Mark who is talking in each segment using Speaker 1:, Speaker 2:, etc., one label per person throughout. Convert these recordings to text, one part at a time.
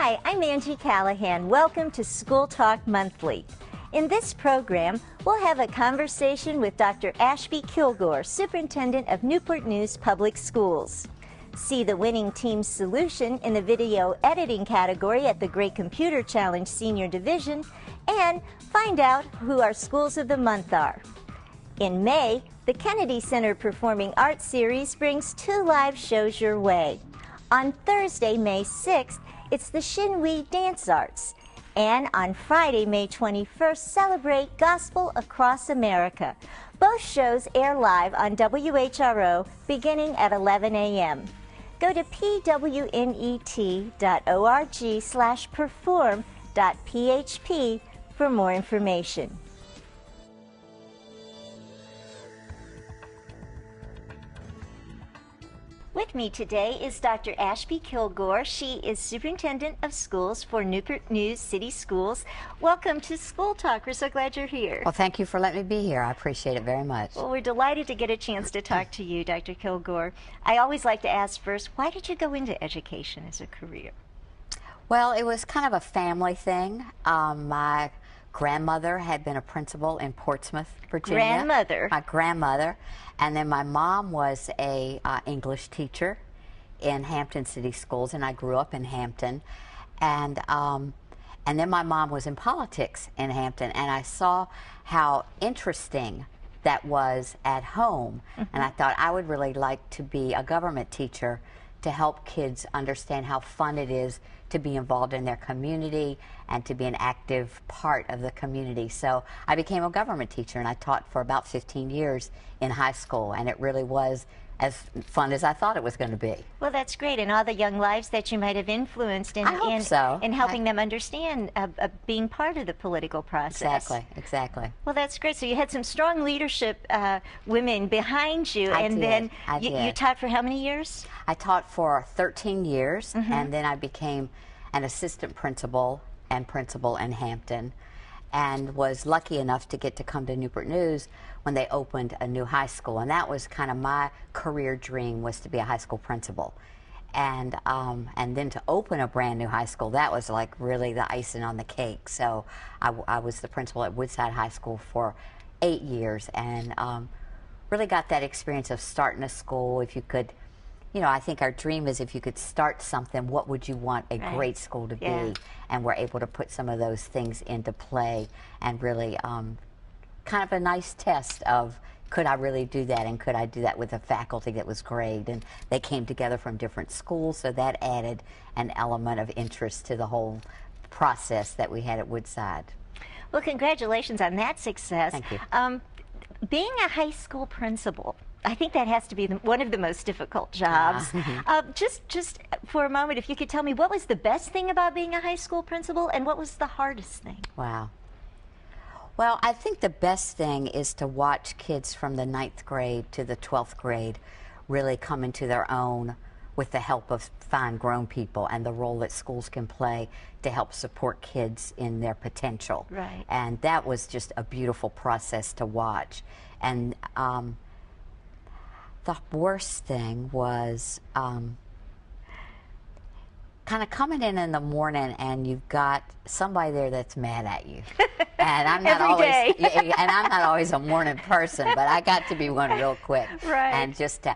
Speaker 1: Hi, I'm Angie Callahan. Welcome to School Talk Monthly. In this program, we'll have a conversation with Dr. Ashby Kilgore, Superintendent of Newport News Public Schools. See the winning team's solution in the video editing category at the Great Computer Challenge Senior Division, and find out who our Schools of the Month are. In May, the Kennedy Center Performing Arts Series brings 2 live shows your way. On Thursday, May 6th, it's the Shinwi Dance Arts. And on Friday, May 21st, celebrate Gospel Across America. Both shows air live on WHRO beginning at 11 a.m. Go to pwnet.org/perform.php for more information. With me today is Dr. Ashby Kilgore. She is Superintendent of Schools for Newport News City Schools. Welcome to School Talk. We're so glad you're here.
Speaker 2: Well, thank you for letting me be here. I appreciate it very much.
Speaker 1: Well, we're delighted to get a chance to talk to you, Dr. Kilgore. I always like to ask first, why did you go into education as a career?
Speaker 2: Well, it was kind of a family thing. My grandmother had been a principal in Portsmouth, Virginia.
Speaker 1: Grandmother.
Speaker 2: My grandmother. And then my mom was a English teacher in Hampton City Schools, and I grew up in Hampton. And then my mom was in politics in Hampton, and I saw how interesting that was at home. And I thought I would really like to be a government teacher to help kids understand how fun it is to be involved in their community and to be an active part of the community. So I became a government teacher, and I taught for about 15 years in high school, and it really was as fun as I thought it was going to be.
Speaker 1: Well, that's great, and all the young lives that you might have influenced in helping them understand being part of the political process.
Speaker 2: Exactly.
Speaker 1: Well, that's great. So you had some strong leadership women behind you, then you taught for how many years?
Speaker 2: I taught for 13 years, and then I became an assistant principal and principal in Hampton, and was lucky enough to get to come to Newport News when they opened a new high school. And that was kind of my career dream, was to be a high school principal. And then to open a brand new high school, that was like really the icing on the cake. So I was the principal at Woodside High School for 8 years, and really got that experience of starting a school. If you could, you know, I think our dream is if you could start something, what would you want a great school to be? And we're able to put some of those things into play, and really kind of a nice test of, could I really do that, and could I do that with a faculty that was great? And they came together from different schools, so that added an element of interest to the whole process that we had at Woodside.
Speaker 1: Well, congratulations on that success.
Speaker 2: Thank you.
Speaker 1: Being a high school principal, I think that has to be one of the most difficult jobs. Just for a moment, if you could tell me, what was the best thing about being a high school principal, and what was the hardest thing?
Speaker 2: Wow. Well, I think the best thing is to watch kids from the 9th grade to the 12th grade really come into their own with the help of fine grown people, and the role that schools can play to help support kids in their potential.
Speaker 1: Right.
Speaker 2: And that was just a beautiful process to watch. And the worst thing was kind of coming in the morning, and you've got somebody there that's mad at you. And I'm not and I'm not always a morning person, but I got to be one real quick.
Speaker 1: Right.
Speaker 2: And just to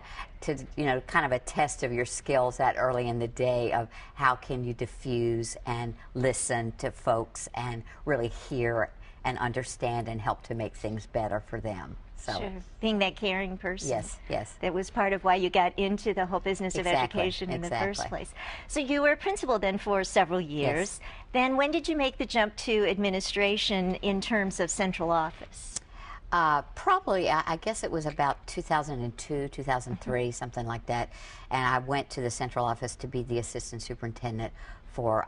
Speaker 2: you know, kind of a test of your skills that early in the day of how can you diffuse and listen to folks and really hear and understand and help to make things better for them. So,
Speaker 1: sure. Being that caring person.
Speaker 2: Yes.
Speaker 1: That was part of why you got into the whole business of education in the first place. So you were principal then for several years.
Speaker 2: Yes.
Speaker 1: Then when did you make the jump to administration in terms of central office?
Speaker 2: Probably, I guess it was about 2002, 2003, something like that. And I went to the central office to be the assistant superintendent for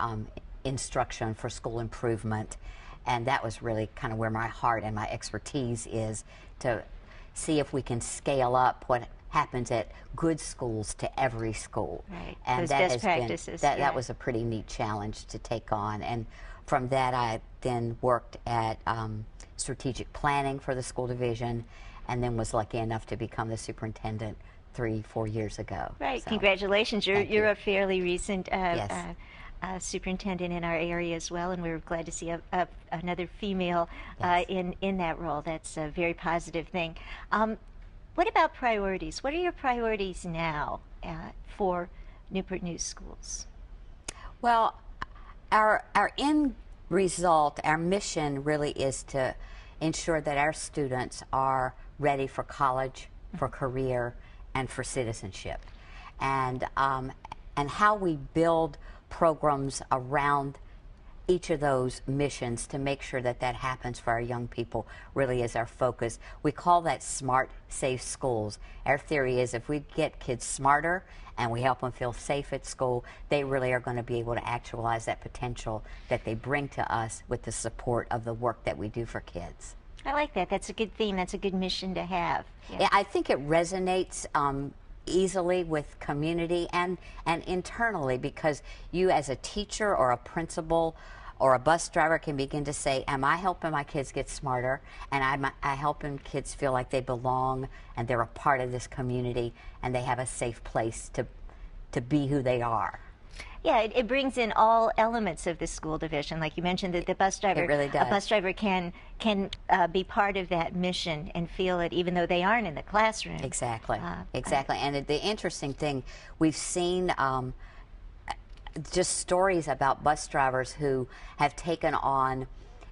Speaker 2: instruction for school improvement. And that was really kind of where my heart and my expertise is, to see if we can scale up what happens at good schools to every school.
Speaker 1: Right.
Speaker 2: And
Speaker 1: those
Speaker 2: that
Speaker 1: best practices.
Speaker 2: That was a pretty neat challenge to take on. And from that, I then worked at strategic planning for the school division, and then was lucky enough to become the superintendent 3-4 years ago.
Speaker 1: Right.
Speaker 2: So,
Speaker 1: congratulations. You're a fairly recent superintendent in our area as well, and we're glad to see another female
Speaker 2: Yes.
Speaker 1: in that role. That's a very positive thing. What about priorities? What are your priorities now for Newport News schools?
Speaker 2: Well, our end result, our mission really is to ensure that our students are ready for college, for career, and for citizenship. And how we build programs around each of those missions to make sure that that happens for our young people really is our focus. We call that smart, safe schools. Our theory is if we get kids smarter and we help them feel safe at school, they really are going to be able to actualize that potential that they bring to us with the support of the work that we do for kids.
Speaker 1: I like that. That's a good theme. That's a good mission to have.
Speaker 2: Yeah. I think it resonates easily with community and internally, because you as a teacher or a principal or a bus driver can begin to say, am I helping my kids get smarter, and am I helping kids feel like they belong and they're a part of this community and they have a safe place to be who they are.
Speaker 1: Yeah, it brings in all elements of the school division. Like you mentioned, that the bus driver,
Speaker 2: It really does.
Speaker 1: a bus driver can be part of that mission and feel it, even though they aren't in the classroom.
Speaker 2: Exactly, exactly. And the interesting thing, we've seen just stories about bus drivers who have taken on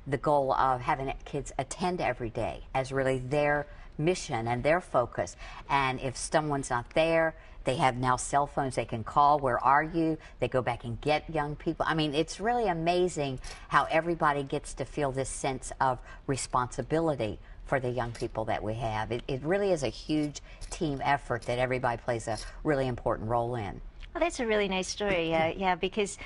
Speaker 2: the goal of having kids attend every day as really their mission and their focus. And if someone's not there, they have now cell phones they can call. Where are you? They go back and get young people. I mean, it's really amazing how everybody gets to feel this sense of responsibility for the young people that we have. It really is a huge team effort that everybody plays a really important role in.
Speaker 1: Well, that's a really nice story, yeah, because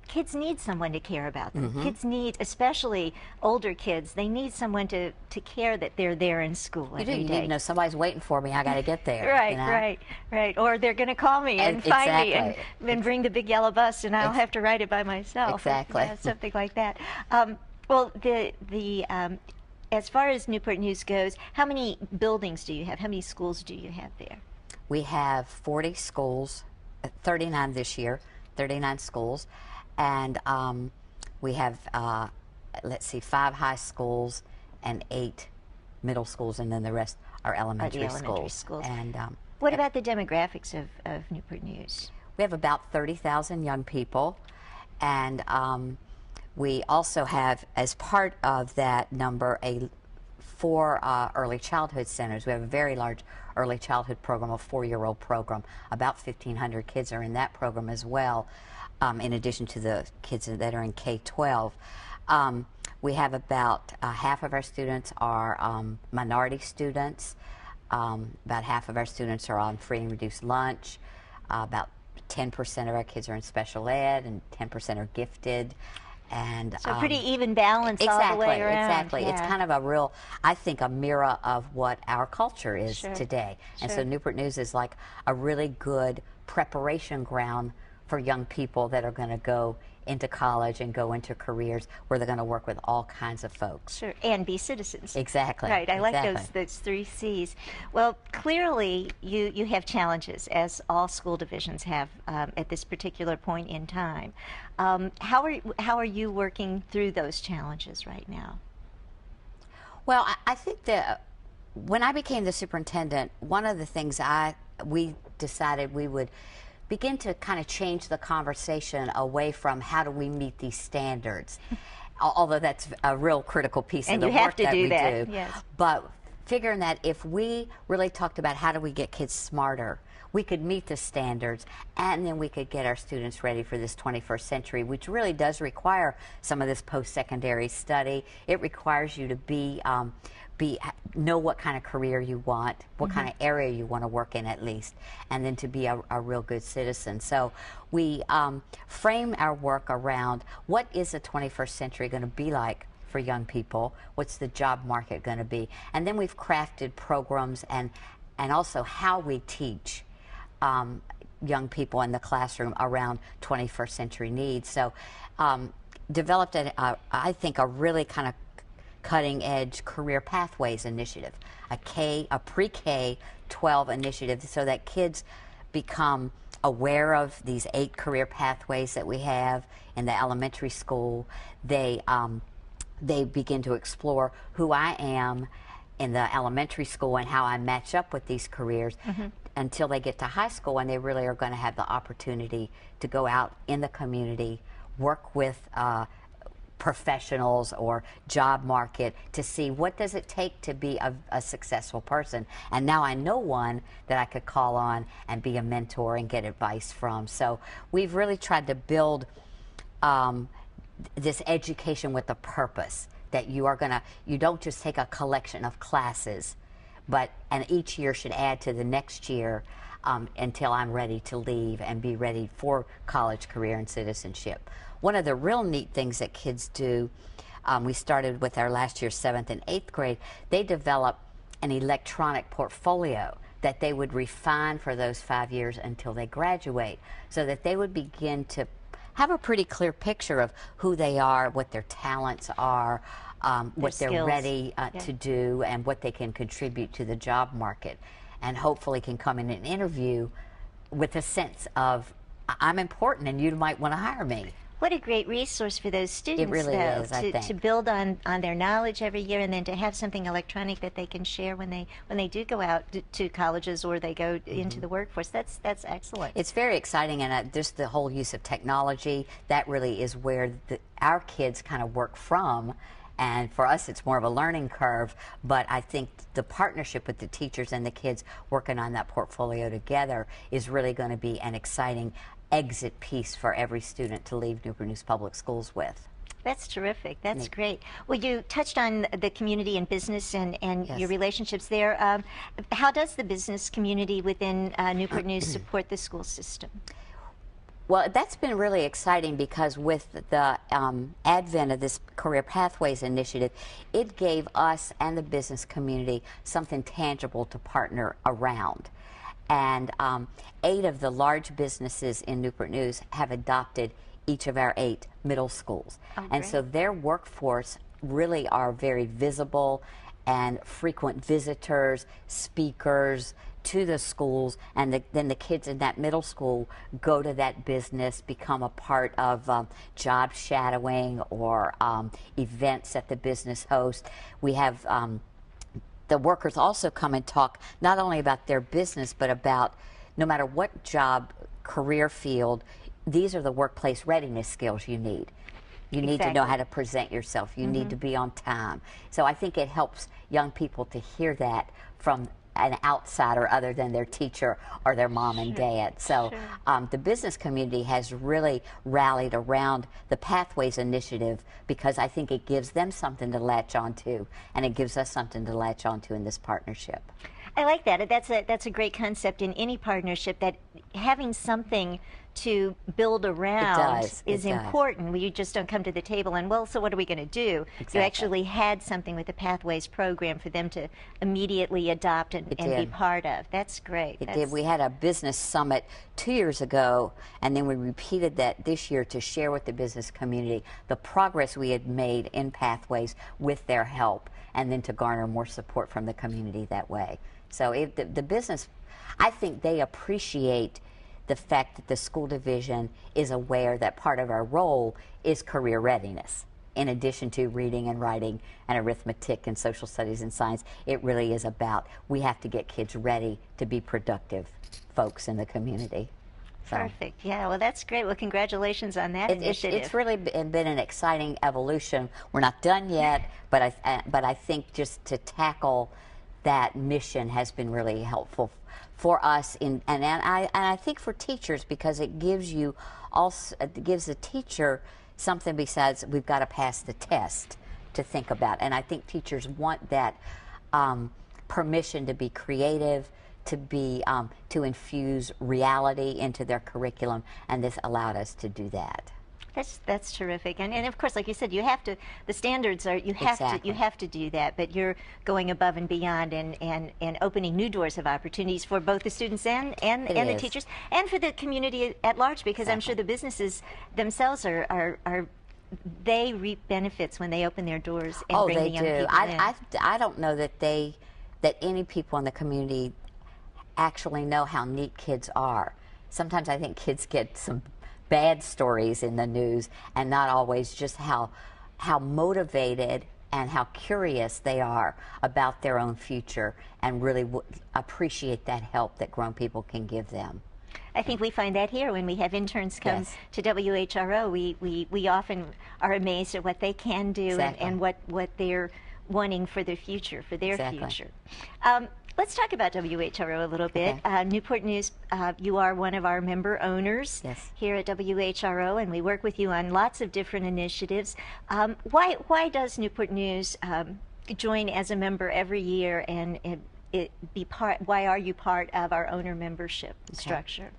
Speaker 1: kids need someone to care about them.
Speaker 2: Mm-hmm.
Speaker 1: Kids need, especially older kids, they need someone to care that they're there in school every day.
Speaker 2: You need to know somebody's waiting for me, I got to get there.
Speaker 1: Right,
Speaker 2: you know?
Speaker 1: right. Or they're going to call me and find me
Speaker 2: Exactly.
Speaker 1: and bring the big yellow bus, and I'll have to ride it by myself.
Speaker 2: Exactly.
Speaker 1: Yeah, something like that. Well, as far as Newport News goes, how many buildings do you have? How many schools do you have there?
Speaker 2: We have 40 schools, 39 this year, 39 schools, and we have, let's see, 5 high schools and 8 middle schools, and then the rest are elementary schools.
Speaker 1: And what about the demographics of Newport News?
Speaker 2: We have about 30,000 young people, and we also have, as part of that number, 4 early childhood centers. We have a very large early childhood program, a 4-year-old program. About 1,500 kids are in that program as well, in addition to the kids that are in K-12. We have about half of our students are minority students. About half of our students are on free and reduced lunch. About 10% of our kids are in special ed, and 10% are gifted. And
Speaker 1: so pretty even balance all the way around.
Speaker 2: Exactly.
Speaker 1: Yeah.
Speaker 2: It's kind of a real, I think, a mirror of what our culture is today. And so Newport News is like a really good preparation ground for young people that are going to go into college and go into careers where they're going to work with all kinds of folks.
Speaker 1: Sure, and be citizens.
Speaker 2: Exactly.
Speaker 1: Right, I like those 3 C's. Well, clearly you have challenges, as all school divisions have at this particular point in time. How are you working through those challenges right now?
Speaker 2: Well, I think that when I became the superintendent, one of the things we decided we would begin to kind of change the conversation away from how do we meet these standards, although that's a real critical piece of the work that we do.
Speaker 1: Yes.
Speaker 2: But figuring that if we really talked about how do we get kids smarter, we could meet the standards, and then we could get our students ready for this 21st century, which really does require some of this post-secondary study. It requires you to know what kind of career you want, what kind of area you want to work in at least, and then to be a real good citizen. So we frame our work around what is the 21st century going to be like for young people, what's the job market going to be, and then we've crafted programs and also how we teach young people in the classroom around 21st century needs. So developed, I think, a really kind of cutting-edge career pathways initiative, a pre-K 12 initiative, so that kids become aware of these 8 career pathways that we have in the elementary school. They begin to explore who I am in the elementary school and how I match up with these careers until they get to high school, and they really are going to have the opportunity to go out in the community, work with professionals or job market to see what does it take to be a successful person. And now I know one that I could call on and be a mentor and get advice from. So we've really tried to build this education with a purpose, that you don't just take a collection of classes, and each year should add to the next year until I'm ready to leave and be ready for college, career, and citizenship. One of the real neat things that kids do, we started with our last year's 7th and 8th grade, they develop an electronic portfolio that they would refine for those 5 years until they graduate, so that they would begin to have a pretty clear picture of who they are, what their talents are, what they're ready to do, and what they can contribute to the job market, and hopefully can come in an interview with a sense of, I'm important and you might want to hire me.
Speaker 1: What a great resource for those students,
Speaker 2: it really
Speaker 1: though,
Speaker 2: is, I think.
Speaker 1: To build on their knowledge every year, and then to have something electronic that they can share when they do go out to colleges or they go into the workforce. That's excellent.
Speaker 2: It's very exciting, and just the whole use of technology, that really is where our kids kind of work from. And for us, it's more of a learning curve, but I think the partnership with the teachers and the kids working on that portfolio together is really going to be an exciting exit piece for every student to leave Newport News Public Schools with.
Speaker 1: That's terrific. That's great. Well, you touched on the community and business and
Speaker 2: Yes.
Speaker 1: your relationships there. How does the business community within Newport News support the school system?
Speaker 2: Well, that's been really exciting, because with the advent of this Career Pathways initiative, it gave us and the business community something tangible to partner around. And 8 of the large businesses in Newport News have adopted each of our 8 middle schools. And so their workforce really are very visible and frequent visitors, speakers to the schools, and then the kids in that middle school go to that business, become a part of job shadowing or events that the business hosts. We have the workers also come and talk not only about their business, but about no matter what job, career field, these are the workplace readiness skills you need. You need to know how to present yourself. You need to be on time. So I think it helps young people to hear that from an outsider other than their teacher or their mom and dad. So the business community has really rallied around the Pathways initiative, because I think it gives them something to latch onto, and it gives us something to latch onto in this partnership.
Speaker 1: I like that. That's a great concept in any partnership, that having something to build around is important. You just don't come to the table and, well, so what are we going to do?
Speaker 2: Exactly.
Speaker 1: You actually had something with the Pathways program for them to immediately adopt and be part of. That's great.
Speaker 2: It did. We had a business summit 2 years ago, and then we repeated that this year to share with the business community the progress we had made in Pathways with their help, and then to garner more support from the community that way. So the business, I think they appreciate the fact that the school division is aware that part of our role is career readiness. In addition to reading and writing and arithmetic and social studies and science, it really is about, we have to get kids ready to be productive folks in the community. So.
Speaker 1: Perfect. Yeah, well, that's great. Well, congratulations on that initiative.
Speaker 2: It's really been an exciting evolution. We're not done yet, but I think just to tackle that mission has been really helpful for us, and I think for teachers, because it gives the teacher something besides we've got to pass the test to think about. And I think teachers want that permission to be creative, to infuse reality into their curriculum, and this allowed us to do that.
Speaker 1: That's terrific, and of course, like you said, you have to. The standards are you have to do that, but you're going above and beyond and opening new doors of opportunities for both the students and the teachers and for the community at large, because I'm sure the businesses themselves they reap benefits when they open their doors and bring the young people in.
Speaker 2: I don't know that any people in the community actually know how neat kids are. sometimes I think kids get some bad stories in the news, and not always just how motivated and how curious they are about their own future, and really appreciate that help that grown people can give them.
Speaker 1: I think we find that here when we have interns come
Speaker 2: Yes.
Speaker 1: to WHRO. We often are amazed at what they can do
Speaker 2: Exactly.
Speaker 1: and what they're wanting for their future, for their
Speaker 2: Exactly.
Speaker 1: future. Let's talk about WHRO a little bit.
Speaker 2: Okay.
Speaker 1: Newport News, you are one of our member owners
Speaker 2: Yes.
Speaker 1: here at WHRO, and we work with you on lots of different initiatives. Why does Newport News join as a member every year, and why are you part of our owner membership structure?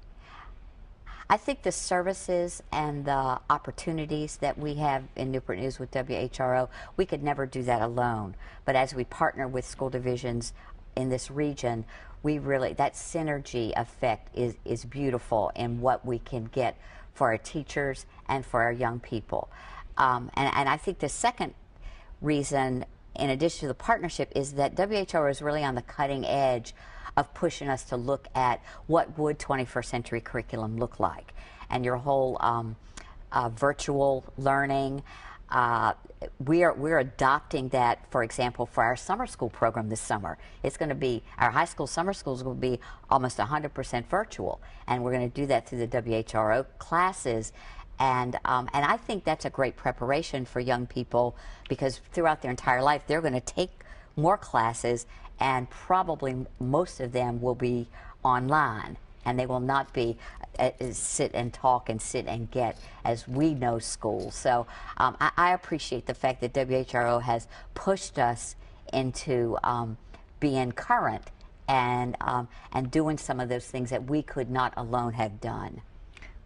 Speaker 2: I think the services and the opportunities that we have in Newport News with WHRO, we could never do that alone. But as we partner with school divisions in this region, that synergy effect is beautiful in what we can get for our teachers and for our young people. And I think the second reason, in addition to the partnership, is that WHRO is really on the cutting edge of pushing us to look at what would 21st century curriculum look like. And your whole virtual learning, we're adopting that, for example, for our summer school program this summer. It's going to be, our high school summer schools will be almost 100% virtual, and we're going to do that through the WHRO classes. And I think that's a great preparation for young people, because throughout their entire life they're going to take more classes, and probably most of them will be online, and they will not be sit and talk and sit and get as we know school. So I appreciate the fact that WHRO has pushed us into being current and doing some of those things that we could not alone have done.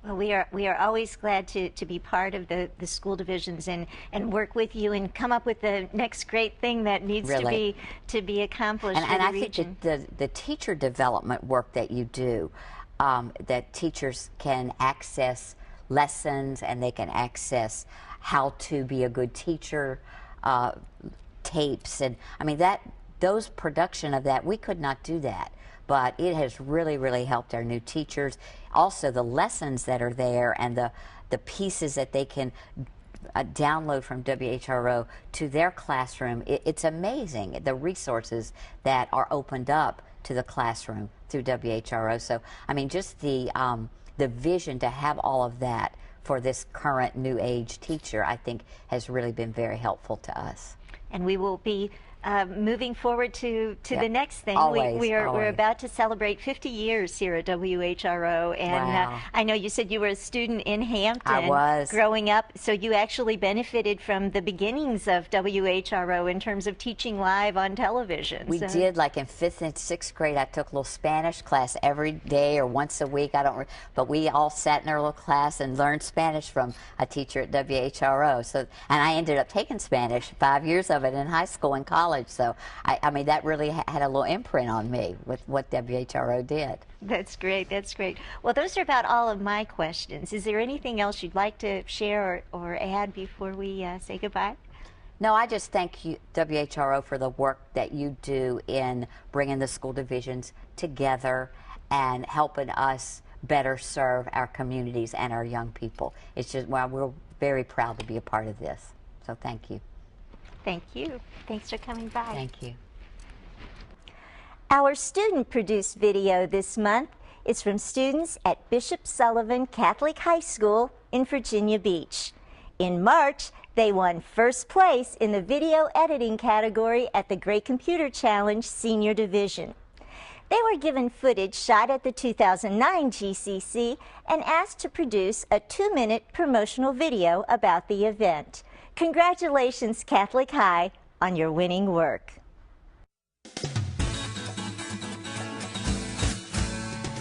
Speaker 1: Well, we are always glad to be part of the school divisions and work with you and come up with the next great thing that needs
Speaker 2: Really.
Speaker 1: to be accomplished
Speaker 2: And
Speaker 1: for the
Speaker 2: I
Speaker 1: region.
Speaker 2: think the teacher development work that you do, that teachers can access lessons and they can access how to be a good teacher, tapes, and I mean those production of that, we could not do that. But it has really, really helped our new teachers. Also, the lessons that are there and the pieces that they can download from WHRO to their classroom. It's amazing, the resources that are opened up to the classroom through WHRO. So, I mean, just the vision to have all of that for this current new age teacher, I think, has really been very helpful to us.
Speaker 1: And we will be moving forward to the next thing.
Speaker 2: Always,
Speaker 1: we're
Speaker 2: always.
Speaker 1: about to celebrate 50 years here at WHRO, and
Speaker 2: Wow.
Speaker 1: I know you said you were a student in Hampton.
Speaker 2: I was.
Speaker 1: Growing up, so you actually benefited from the beginnings of WHRO in terms of teaching live on television.
Speaker 2: We did, like in 5th and 6th grade, I took a little Spanish class every day or once a week, but we all sat in our little class and learned Spanish from a teacher at WHRO. So, and I ended up taking Spanish, 5 years of it in high school and college. So, I mean, that really had a little imprint on me with what WHRO did.
Speaker 1: That's great. That's great. Well, those are about all of my questions. Is there anything else you'd like to share or add before we say goodbye?
Speaker 2: No, I just thank you, WHRO, for the work that you do in bringing the school divisions together and helping us better serve our communities and our young people. It's just, well, we're very proud to be a part of this. So thank you.
Speaker 1: Thank you. Thanks for coming by.
Speaker 2: Thank you.
Speaker 1: Our student-produced video this month is from students at Bishop Sullivan Catholic High School in Virginia Beach. In March, they won first place in the video editing category at the Great Computer Challenge Senior Division. They were given footage shot at the 2009 GCC and asked to produce a 2-minute promotional video about the event. Congratulations, Catholic High, on your winning work.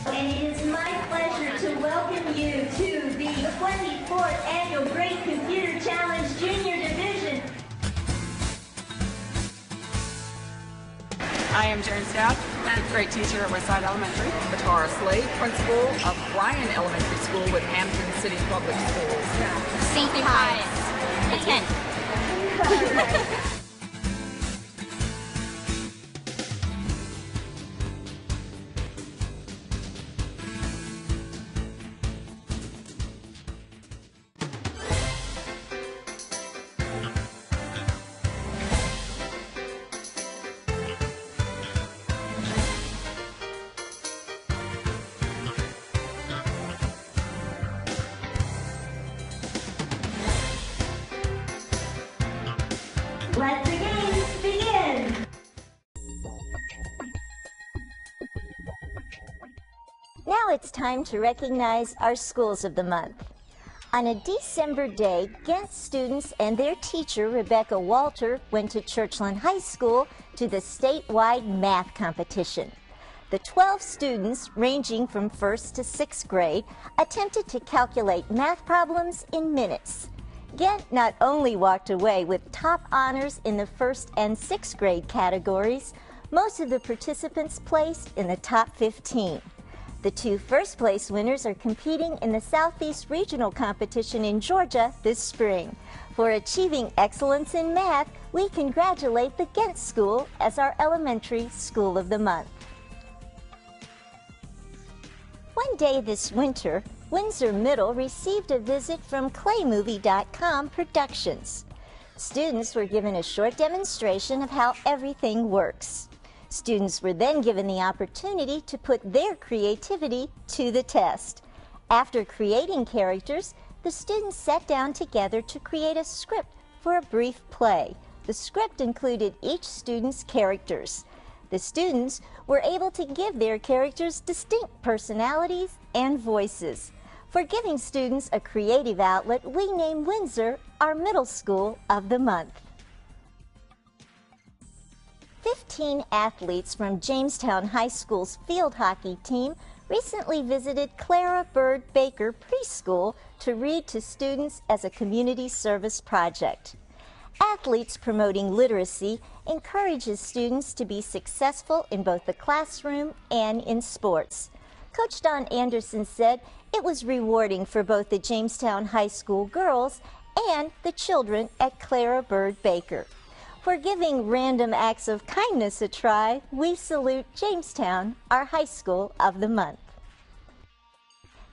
Speaker 1: And it is my pleasure to welcome you to the 24th Annual Great Computer Challenge Junior Division.
Speaker 3: I am Jane Stout, 5th grade teacher at Westside Elementary.
Speaker 4: Tara Slade, principal of Bryan Elementary School with Hampton City Public Schools.
Speaker 5: St. Pius. Attend.
Speaker 1: Let the games begin! Now it's time to recognize our schools of the month. On a December day, Ghent students and their teacher, Rebecca Walter, went to Churchland High School to the statewide math competition. The 12 students, ranging from 1st to 6th grade, attempted to calculate math problems in minutes. Ghent not only walked away with top honors in the 1st and 6th grade categories, most of the participants placed in the top 15. The 2 first-place winners are competing in the Southeast Regional Competition in Georgia this spring. For achieving excellence in math, we congratulate the Ghent School as our elementary school of the month. One day this winter, Windsor Middle received a visit from Claymovie.com Productions. Students were given a short demonstration of how everything works. Students were then given the opportunity to put their creativity to the test. After creating characters, the students sat down together to create a script for a brief play. The script included each student's characters. The students were able to give their characters distinct personalities and voices. For giving students a creative outlet, we named Windsor our middle school of the month. 15 athletes from Jamestown High School's field hockey team recently visited Clara Bird Baker Preschool to read to students as a community service project. Athletes Promoting Literacy encourages students to be successful in both the classroom and in sports. Coach Don Anderson said it was rewarding for both the Jamestown High School girls and the children at Clara Bird Baker. For giving random acts of kindness a try, we salute Jamestown, our high school of the month.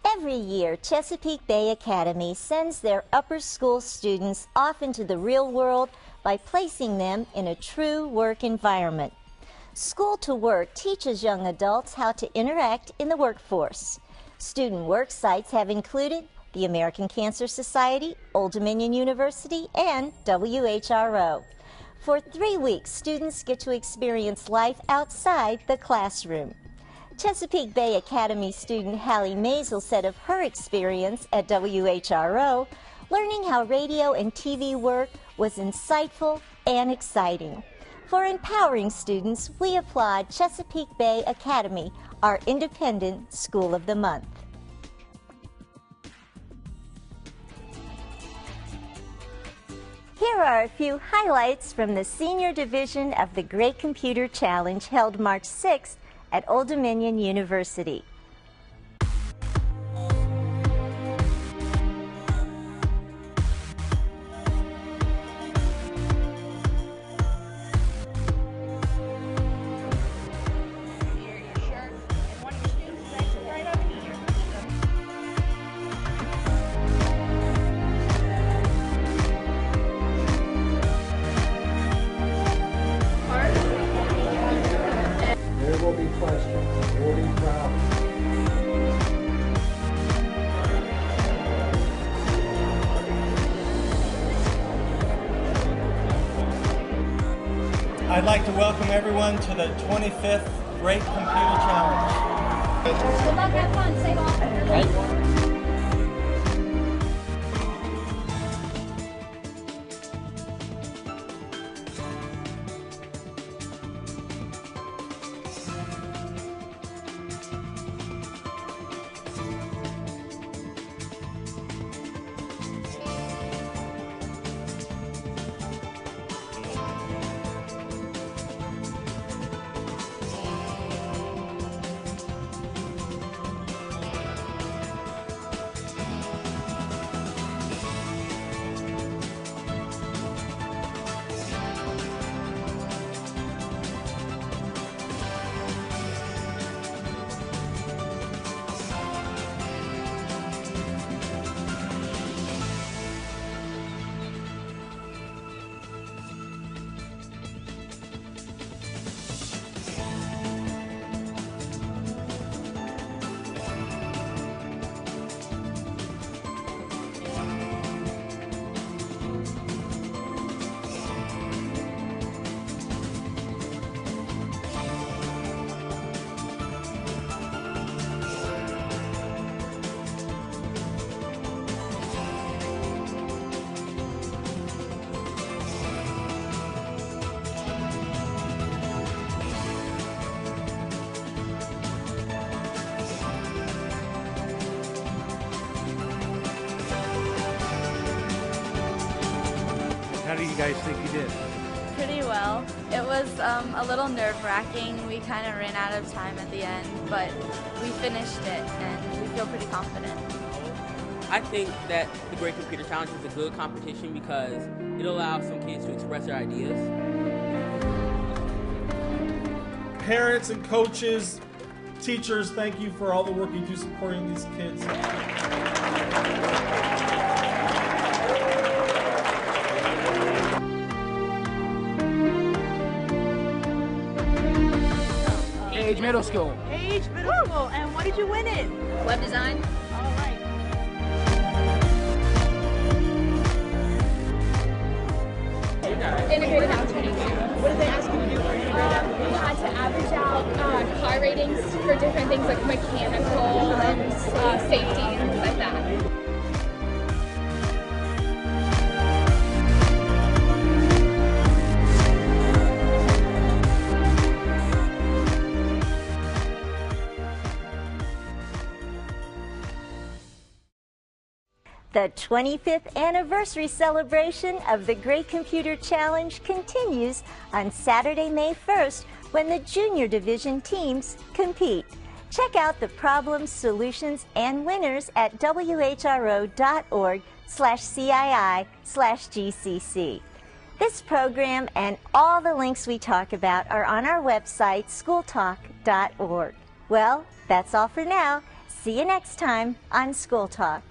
Speaker 1: Every year, Chesapeake Bay Academy sends their upper school students off into the real world by placing them in a true work environment. School to Work teaches young adults how to interact in the workforce. Student work sites have included the American Cancer Society, Old Dominion University, and WHRO. For 3 weeks, students get to experience life outside the classroom. Chesapeake Bay Academy student Hallie Maisel said of her experience at WHRO, learning how radio and TV work was insightful and exciting. For empowering students, we applaud Chesapeake Bay Academy, our independent school of the month. Here are a few highlights from the senior division of the Great Computer Challenge held March 6th at Old Dominion University.
Speaker 6: There will be questions, there will be problems.
Speaker 7: I'd like to welcome everyone to the 25th Great Computer Challenge.
Speaker 5: Good luck, have fun, save all.
Speaker 8: you guys think you did?
Speaker 9: Pretty well. It was a little nerve-wracking. We kind of ran out of time at the end, but we finished it and we feel pretty confident.
Speaker 10: I think that the Great Computer Challenge is a good competition because it allows some kids to express their ideas.
Speaker 7: Parents and coaches, teachers, thank you for all the work you do supporting these kids.
Speaker 11: Age Middle School.
Speaker 12: Age Middle School. And what did you win in?
Speaker 5: Web design.
Speaker 12: All right.
Speaker 5: Integrated opportunity.
Speaker 12: What did they ask you to do for integrated?
Speaker 5: We had to average out car ratings for different things like mechanical and safety and things like that.
Speaker 1: The 25th anniversary celebration of the Great Computer Challenge continues on Saturday, May 1st, when the junior division teams compete. Check out the problems, solutions, and winners at whro.org/CII/GCC. This program and all the links we talk about are on our website, schooltalk.org. Well, that's all for now. See you next time on School Talk.